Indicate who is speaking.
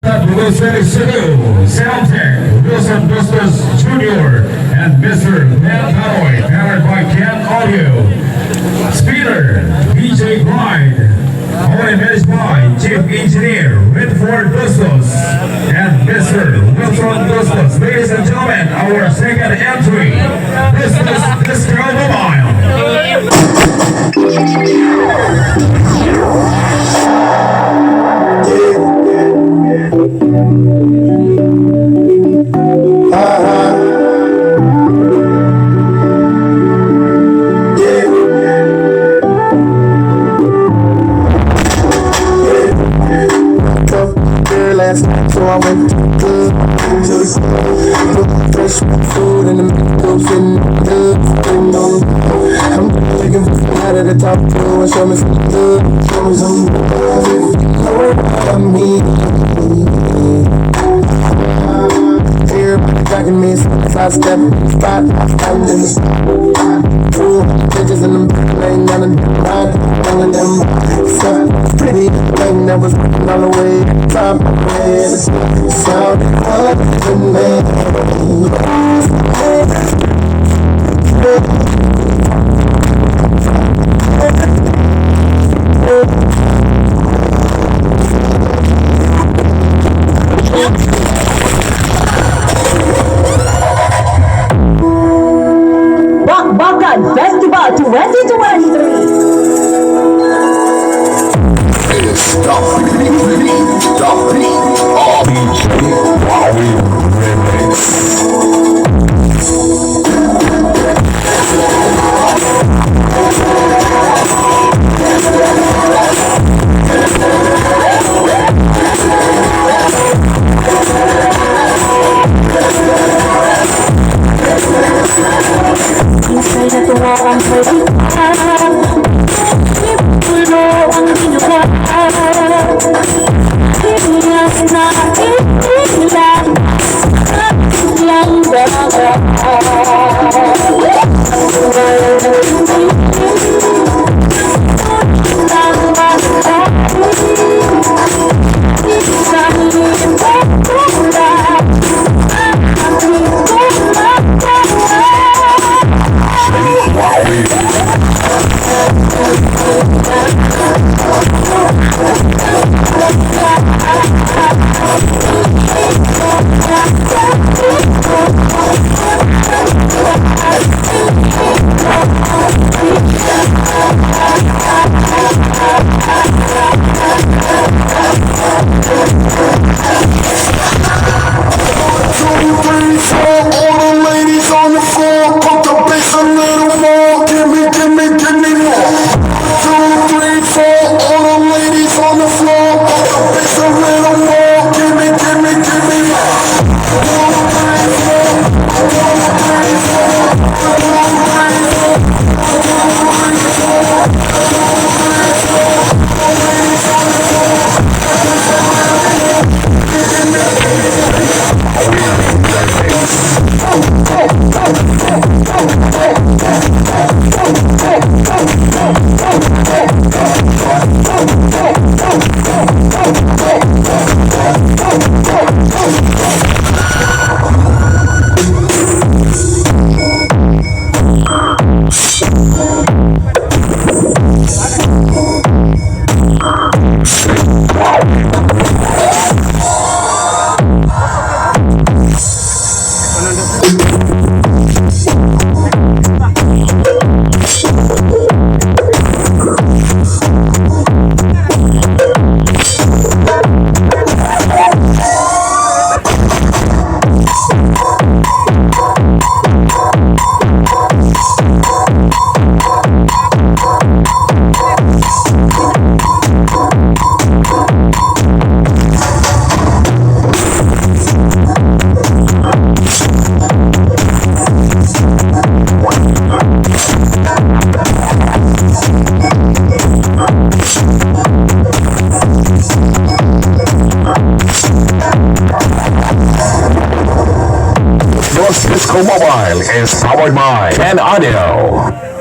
Speaker 1: Wilson Sanu, Soundtech, Wilson Bustos Jr., and Mr. Matt Palloy, powered by Cat Audio. Speeder, DJ Clyde, only managed by Chief Engineer Redford Bustos, and Mr. Wilson Bustos. Ladies and gentlemen, our second entry, Bustos Disco
Speaker 2: last night, so I went to the club. Fresh food in the middle, sitting in the hood. I'm looking for out of the top floor and show me some love. Show me some love if you know what I mean. Everybody jacking me, so I step in the spot. I'm standing in the spot. Cool, bitches in the middle, ain't none of them right. None of them so pretty, thing that was running all the way top of my head. Sounded hard to me.
Speaker 3: Bakbakan Festival 2023.
Speaker 4: Stop me, all DJ Wowie Remix.
Speaker 3: Inside at the wall, I'm waiting. People know I'm being wild. It's not easy, like
Speaker 4: Cisco Mobile is powered by Cat Audio.